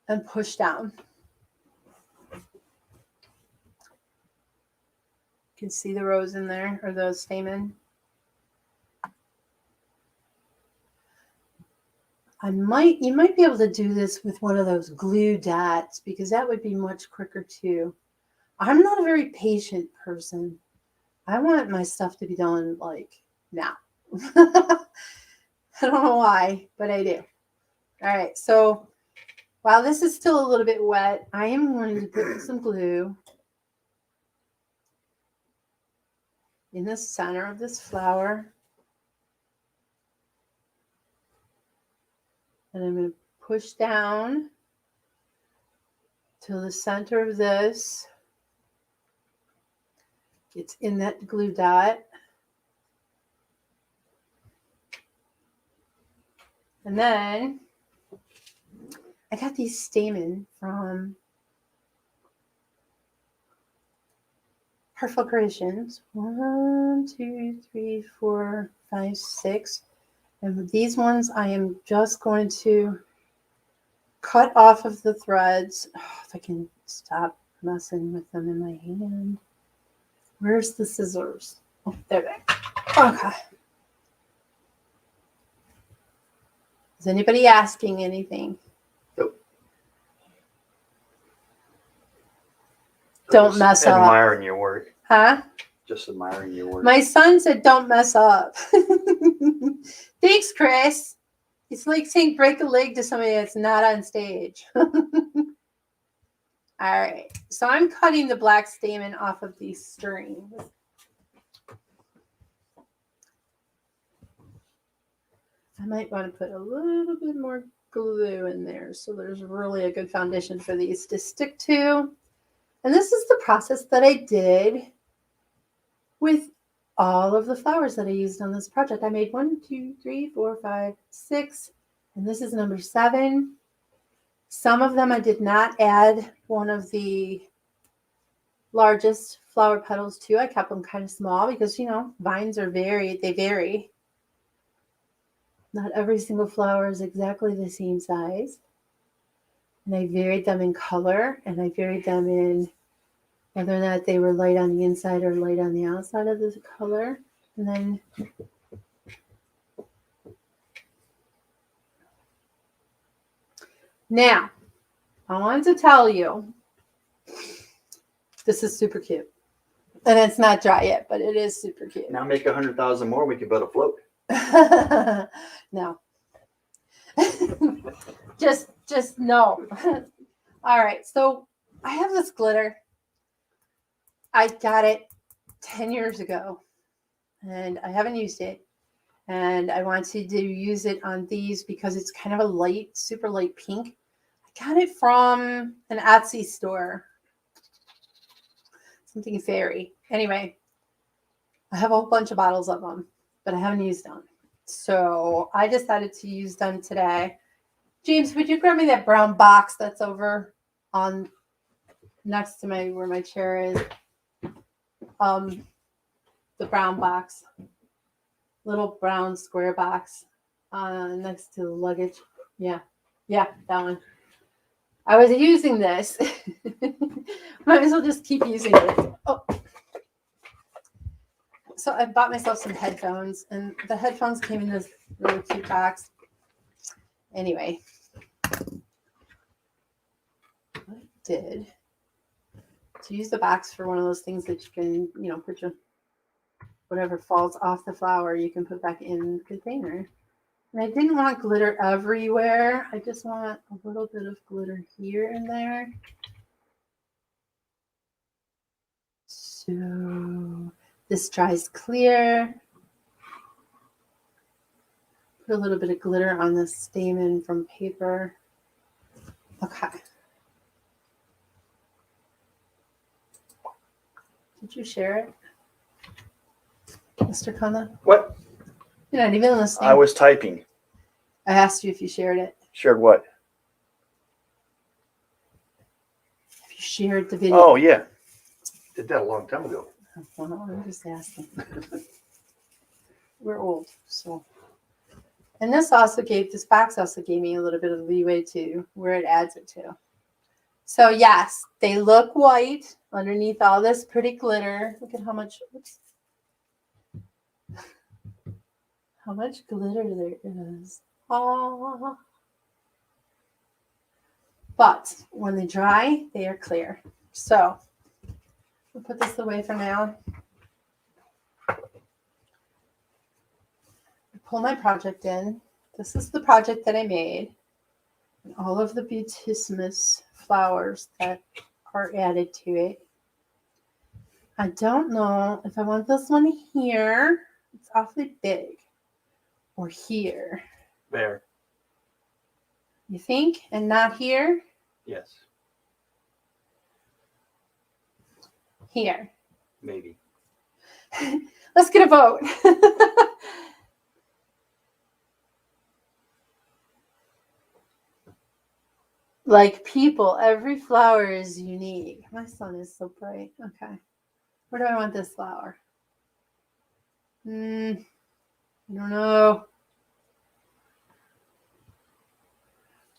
and push down. You can see the rose in there, or the stamen. You might be able to do this with one of those glue dots, because that would be much quicker too. I'm not a very patient person. I want my stuff to be done like now. I don't know why, but I do. All right, so while this is still a little bit wet, I am going to put some glue in the center of this flower. And I'm going to push down till the center of this gets in that glue dot. And then I got these stamen from Heartfelt Creations. 1, 2, 3, 4, 5, 6. And with these ones, I am just going to cut off of the threads. Oh, if I can stop messing with them in my hand. Where's the scissors? Oh, there they are. Okay. Is anybody asking anything? Nope. Don't Just mess up. Admiring your work. Huh? Just admiring your work. My son said, don't mess up. Thanks, Chris. It's like saying break a leg to somebody that's not on stage. All right. So I'm cutting the black stamen off of these strings. I might want to put a little bit more glue in there so there's really a good foundation for these to stick to. And this is the process that I did with all of the flowers that I used on this project. I made 1, 2, 3, 4, 5, 6, and this is number 7. Some of them I did not add one of the largest flower petals too. I kept them kind of small because, you know, vines are they vary. Not every single flower is exactly the same size. And I varied them in color, and I varied them in whether or not they were light on the inside or light on the outside of the color. And then now, I wanted to tell you, this is super cute. And it's not dry yet, but it is super cute. Now make 100,000 more, we can build a float. No. just no. All right, so I have this glitter. I got it 10 years ago, and I haven't used it. And I wanted to use it on these because it's kind of a light, super light pink. I got it from an Etsy store. Something fairy. Anyway, I have a whole bunch of bottles of them, but I haven't used them. So I decided to use them today. James, would you grab me that brown box that's over on next to where my chair is? The brown box. Little brown square box next to the luggage. Yeah, that one. I was using this. Might as well just keep using it. Oh. So I bought myself some headphones, and the headphones came in this really cute box. Anyway, what I did to use the box for one of those things that you can, you know, put your whatever falls off the flower, you can put back in the container. And I didn't want glitter everywhere. I just want a little bit of glitter here and there. So this dries clear. Put a little bit of glitter on the stamen from paper. Okay. Did you share it, Mr. Khanna? What? You're not even listening. I was typing. I asked you if you shared it. Shared what? If you shared the video. Oh, yeah. Did that a long time ago. Well, I'm just asking. We're old, so. And this box also gave me a little bit of leeway to where it adds it to. So yes, they look white underneath all this pretty glitter. Look at how much, glitter there is. Ah. But when they dry, they are clear. So we'll put this away for now. Pull my project in. This is the project that I made. And all of the beautissimus flowers that are added to it. I don't know if I want this one here. It's awfully big. Or here. There. You think? And not here? Yes. Here. Maybe. Let's get a vote. Like people, every flower is unique. My sun is so bright. Okay. Where do I want this flower? I don't know.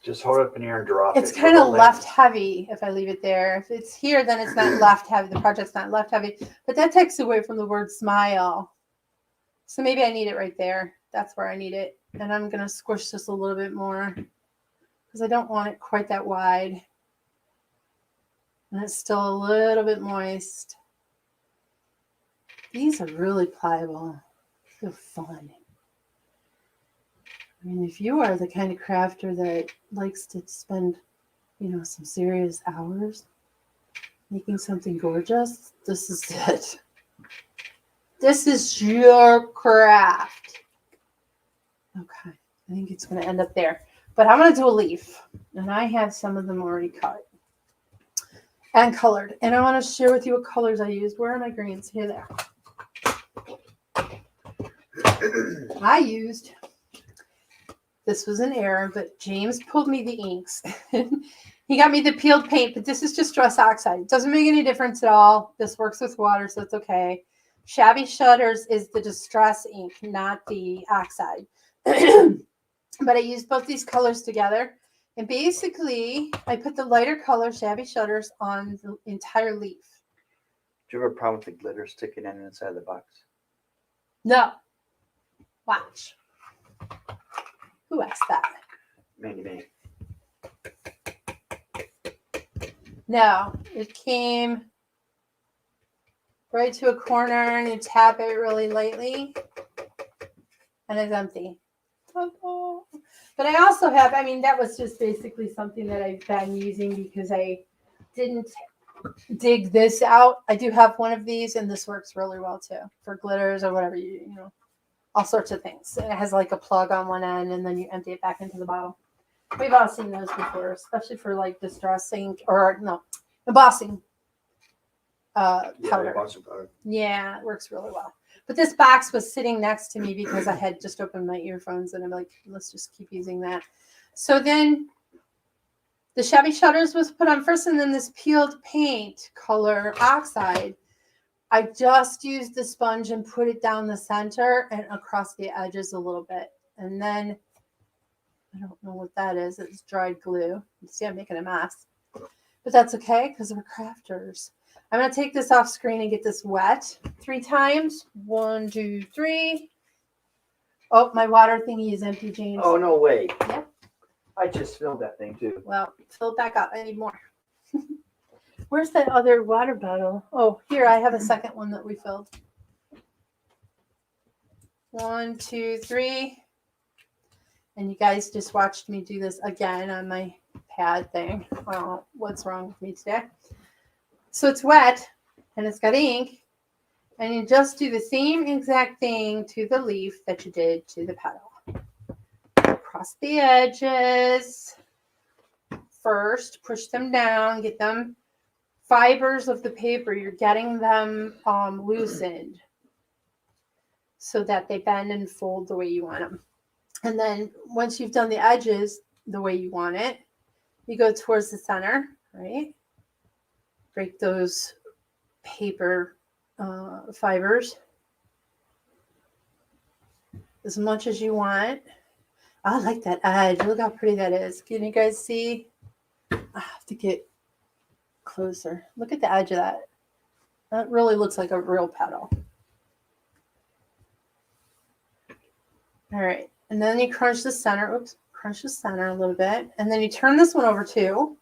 Just hold it up in the air and drop it. It's kind of left heavy if I leave it there. If it's here, then it's not left heavy. The project's not left heavy. But that takes away from the word smile. So maybe I need it right there. That's where I need it. And I'm going to squish this a little bit more because I don't want it quite that wide. And it's still a little bit moist. These are really pliable. They're fun. I mean, if you are the kind of crafter that likes to spend, you know, some serious hours making something gorgeous, this is it. This is your craft. Okay, I think it's going to end up there. But I'm going to do a leaf. And I have some of them already cut and colored. And I want to share with you what colors I used. Where are my greens? Here they are. I used... This was an error, but James pulled me the inks. He got me the peeled paint, but this is just Dress Oxide. It doesn't make any difference at all. This works with water, so it's okay. Shabby Shutters is the Distress ink, not the oxide. But I used both these colors together. And basically, I put the lighter color Shabby Shutters on the entire leaf. Do you have a problem with the glitter sticking in inside the box? No. Watch. Who asked that? Me. No. It came right to a corner and you tap it really lightly. And it's empty. But I also have, I mean, that was just basically something that I've been using because I didn't dig this out. I do have one of these and this works really well too for glitters or whatever, you know, all sorts of things. And it has like a plug on one end and then you empty it back into the bottle. We've all seen those before, especially for like distressing or no, embossing powder. Yeah, it works really well. But this box was sitting next to me because I had just opened my earphones and I'm like, let's just keep using that. So then the Shabby Shutters was put on first and then this peeled paint color oxide. I just used the sponge and put it down the center and across the edges a little bit. And then, I don't know what that is. It's dried glue. You see, I'm making a mess. But that's okay because we're crafters. I'm going to take this off screen and get this wet 3 times. 1, 2, 3. Oh, my water thingy is empty, James. Oh, no way. Yep. I just filled that thing too. Well, fill it back up. I need more. Where's that other water bottle? Oh, here, I have a second one that we filled. 1, 2, 3. And you guys just watched me do this again on my pad thing. Well, what's wrong with me today? So it's wet and it's got ink. And you just do the same exact thing to the leaf that you did to the petal. Cross the edges. First, push them down, get them fibers of the paper. You're getting them loosened so that they bend and fold the way you want them. And then once you've done the edges the way you want it, you go towards the center, right? Break those paper fibers as much as you want. I like that edge. Look how pretty that is. Can you guys see? I have to get closer. Look at the edge of that. That really looks like a real petal. All right. And then you crunch the center. Oops. Crunch the center a little bit. And then you turn this one over too.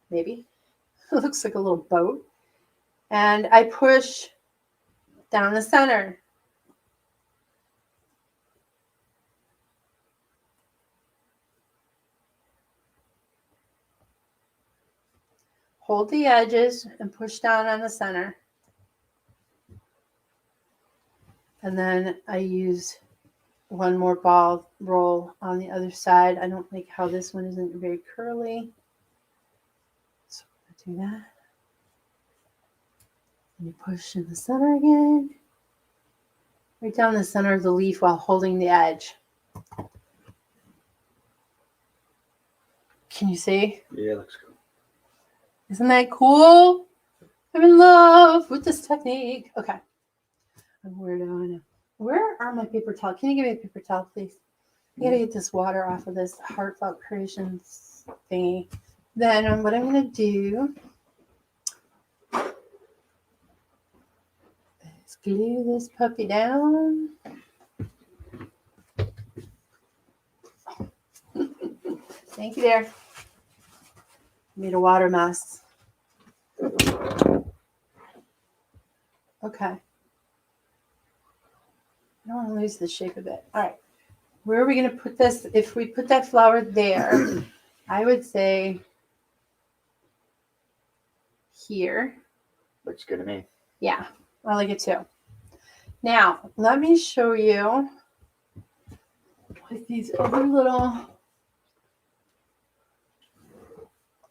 Maybe. It looks like a little boat. And I push down the center. Hold the edges and push down on the center. And then I use one more ball roll on the other side. I don't like how this one isn't very curly. So I'm going to do that. And you push in the center again. Right down the center of the leaf while holding the edge. Can you see? Yeah, it looks cool. Isn't that cool? I'm in love with this technique. Okay. I'm weirdo, I know. Where are my paper towels? Can you give me a paper towel, please? I gotta get this water off of this Heartfelt Creations thingy. Then what I'm gonna do is glue this puppy down. Thank you, there. Made a water mess. Okay. I don't want to lose the shape of it. All right. Where are we going to put this? If we put that flower there, I would say here. Looks good to me. Yeah, I like it too. Now, let me show you with these other little.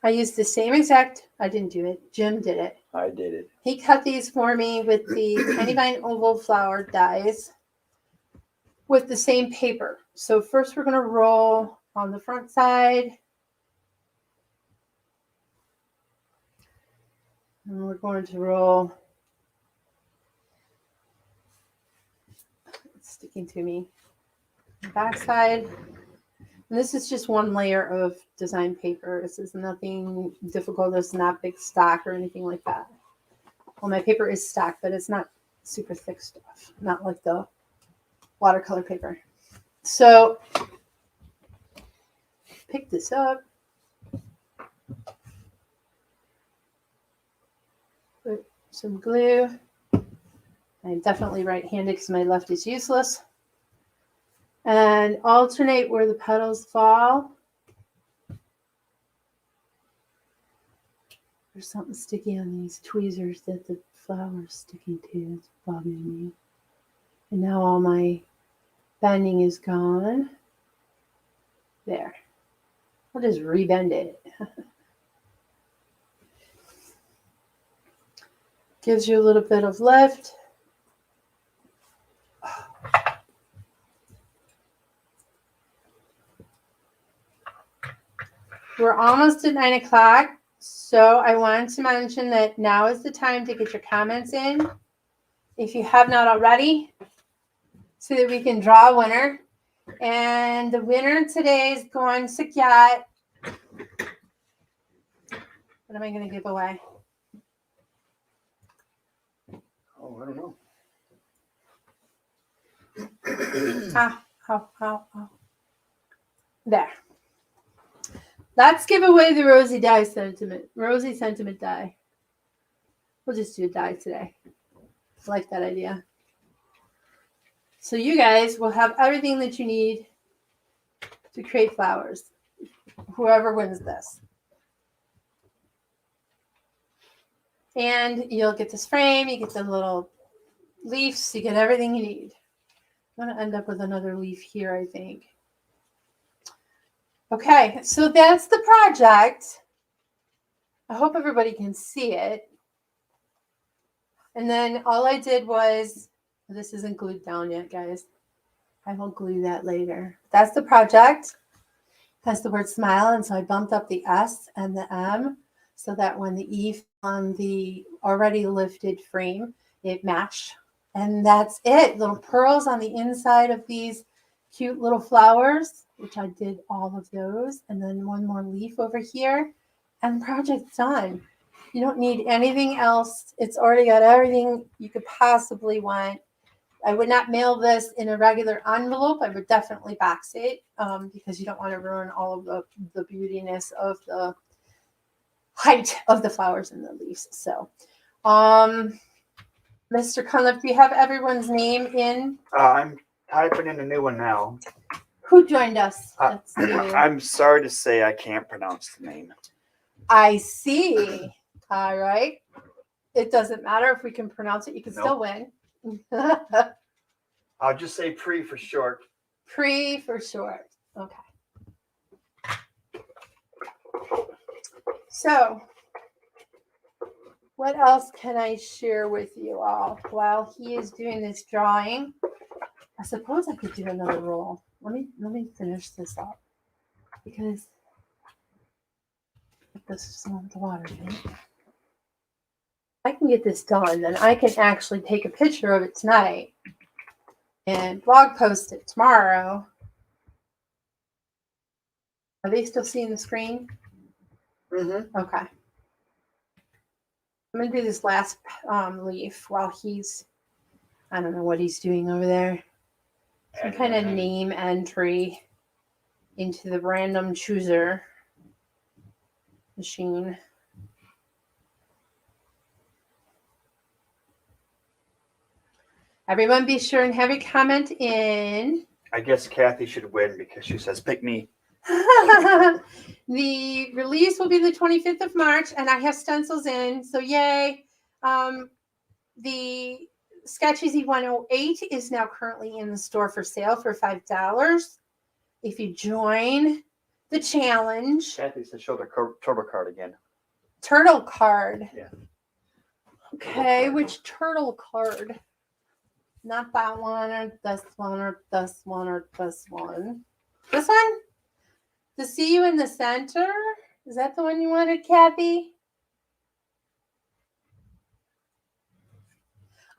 I used the same exact, I didn't do it. Jim did it. I did it. He cut these for me with the Tiny Vine Oval Flower dies with the same paper. So first we're going to roll on the front side. And we're going to roll. It's sticking to me. The back side. And this is just one layer of design paper. This is nothing difficult. It's not big stock or anything like that. Well, my paper is stock, but it's not super thick stuff. Not like the watercolor paper. So pick this up. Put some glue. I'm definitely right-handed because my left is useless. And alternate where the petals fall. There's something sticky on these tweezers that the flower's sticking to. It's bothering me. And now all my bending is gone. There. I'll just rebend it. Gives you a little bit of lift. We're almost at 9 o'clock, so I wanted to mention that now is the time to get your comments in, if you have not already, so that we can draw a winner. And the winner today is going to get, what am I going to give away? Oh, I don't know. There. Let's give away the Rosie Sentiment die. We'll just do a die today. I like that idea. So you guys will have everything that you need to create flowers. Whoever wins this. And you'll get this frame, you get the little leaves, you get everything you need. I'm going to end up with another leaf here, I think. Okay, so that's the project. I hope everybody can see it. And then all I did was, this isn't glued down yet, guys. I will glue that later. That's the project. Has the word smile, and so I bumped up the S and the M so that when the E on the already lifted frame, it matched. And that's it. Little pearls on the inside of these cute little flowers, which I did all of those. And then one more leaf over here. And the project's done. You don't need anything else. It's already got everything you could possibly want. I would not mail this in a regular envelope. I would definitely box it because you don't want to ruin all of the beautiness of the height of the flowers and the leaves. So, Mr. Cunliffe, do you have everyone's name in? I'm typing in a new one now. Who joined us? That's new. I'm sorry to say I can't pronounce the name. I see. All right. It doesn't matter if we can pronounce it. You can still win. I'll just say Pre for short. Pre for short. Okay. So, what else can I share with you all while he is doing this drawing? I suppose I could do another roll. Let me finish this up because this is on the water. Right? I can get this done, then I can actually take a picture of it tonight and blog post it tomorrow. Are they still seeing the screen? Mm-hmm. Okay. I'm going to do this last leaf while he's, I don't know what he's doing over there. Some kind of name entry into the random chooser machine. Everyone be sure and have your comment in. I guess Kathy should win because she says, pick me. The release will be the 25th of March, and I have stencils in, so yay. The Sketch Easy 108 is now currently in the store for sale for $5. If you join the challenge. Kathy said show the turbo card again. Turtle card. Yeah. Okay, which turtle card? Not that one or this one or this one or this one. This one? To see you in the center? Is that the one you wanted, Kathy?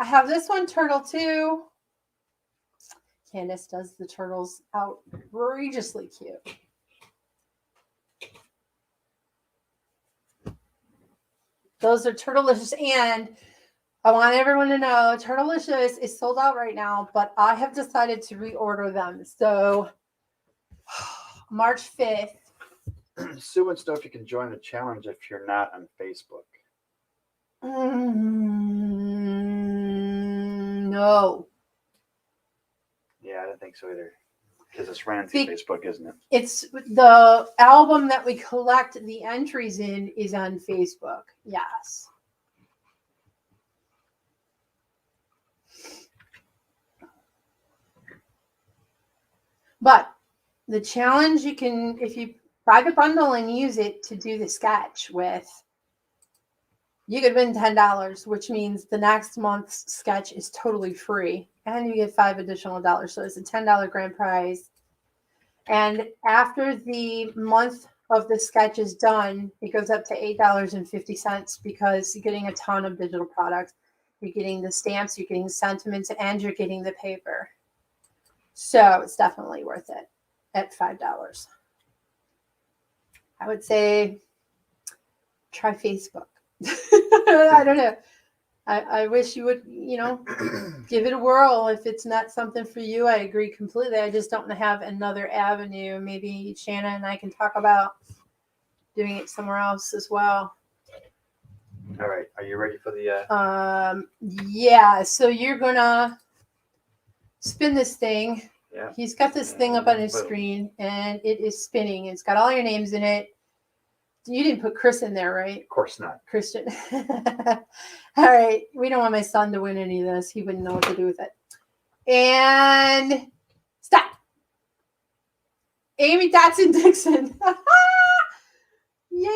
I have this one turtle too. Candace does the turtles outrageously cute. Those are Turtlelicious, and I want everyone to know Turtlelicious is sold out right now, but I have decided to reorder them. So March 5th. Sue wants to know if you can join the challenge if you're not on Facebook. No. Yeah, I don't think so either. Because it's ran through Facebook, isn't it? It's the album that we collect the entries in is on Facebook. Yes. But the challenge, you can, if you private bundle and use it to do the sketch with, you could win $10, which means the next month's sketch is totally free. And you get $5 additional. So it's a $10 grand prize. And after the month of the sketch is done, it goes up to $8.50 because you're getting a ton of digital products. You're getting the stamps, you're getting sentiments, and you're getting the paper. So it's definitely worth it at $5. I would say try Facebook. I don't know. I wish you would, give it a whirl. If it's not something for you, I agree completely. I just don't have another avenue. Maybe Shanna and I can talk about doing it somewhere else as well. All right. Are you ready for the... Yeah. So you're going to spin this thing. Yeah. He's got this thing up on his screen, and it is spinning. It's got all your names in it. You didn't put Chris in there, right? Of course not. Christian. All right. We don't want my son to win any of this. He wouldn't know what to do with it. And stop. Amy Dotson Dixon. Yay.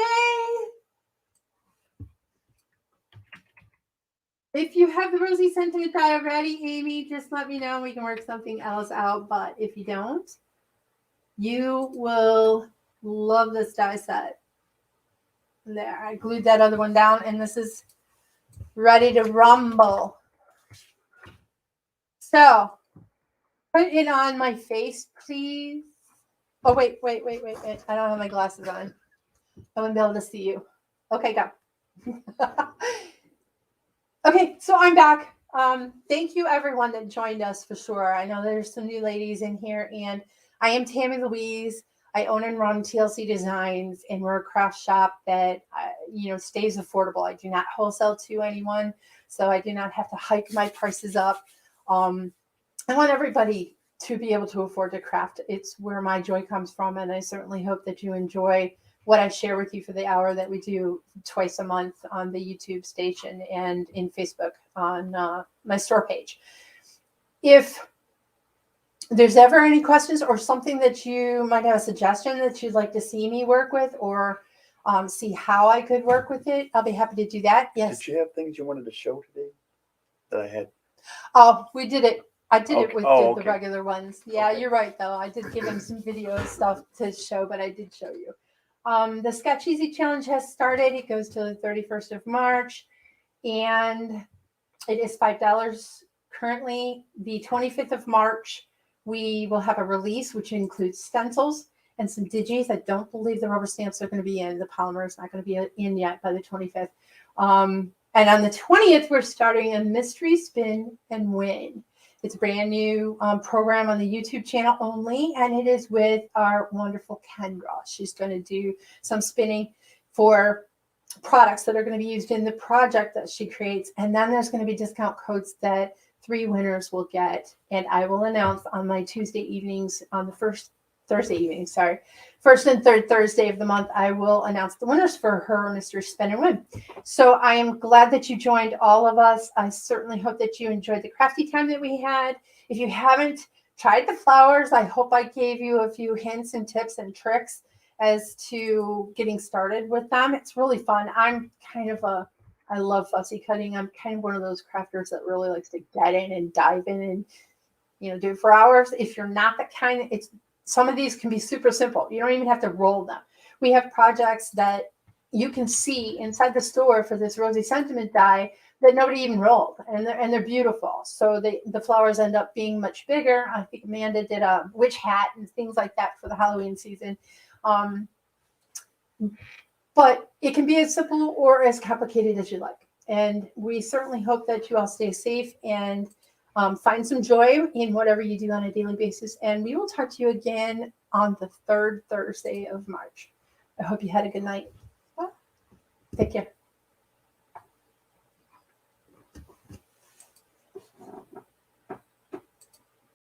If you have the Rosie Sentiment Die already, Amy, just let me know. We can work something else out. But if you don't, you will love this die set. There, I glued that other one down, and this is ready to rumble. So, put it on my face, please. Oh, wait. I don't have my glasses on. I wouldn't be able to see you. Okay, go. Okay, so I'm back. Thank you, everyone that joined us for sure. I know there's some new ladies in here, and I am Tammy Louise. I own and run TLC Designs, and we're a craft shop that, stays affordable. I do not wholesale to anyone, so I do not have to hike my prices up. I want everybody to be able to afford to craft. It's where my joy comes from, and I certainly hope that you enjoy what I share with you for the hour that we do twice a month on the YouTube station and in Facebook on my store page. If there's ever any questions or something that you might have a suggestion that you'd like to see me work with, or see how I could work with it, I'll be happy to do that. Yes. Did you have things you wanted to show today that I had? Oh, we did it. I did it with the okay. regular ones. Yeah, Okay. You're right, though. I did give him some video stuff to show, but I did show you. The Sketch Easy Challenge has started. It goes to the 31st of March, and it is $5 currently. The 25th of March, we will have a release, which includes stencils and some digis. I don't believe the rubber stamps are going to be in. The polymer is not going to be in yet by the 25th. And on the 20th, we're starting a mystery spin and win. It's a brand new program on the YouTube channel only, and it is with our wonderful Kendra. She's going to do some spinning for products that are going to be used in the project that she creates. And then there's going to be discount codes that 3 winners will get. And I will announce on my Tuesday evenings, on the first and third Thursday of the month, I will announce the winners for her Mystery Spin and Win. So I am glad that you joined all of us. I certainly hope that you enjoyed the crafty time that we had. If you haven't tried the flowers, I hope I gave you a few hints and tips and tricks as to getting started with them. It's really fun. I love fussy cutting. I'm kind of one of those crafters that really likes to get in and dive in and, do it for hours. If you're not that kind, some of these can be super simple. You don't even have to roll them. We have projects that you can see inside the store for this Rosie Sentiment die that nobody even rolled, and they're beautiful. So the flowers end up being much bigger. I think Amanda did a witch hat and things like that for the Halloween season. But it can be as simple or as complicated as you like. And we certainly hope that you all stay safe and find some joy in whatever you do on a daily basis. And we will talk to you again on the third Thursday of March. I hope you had a good night. Take care.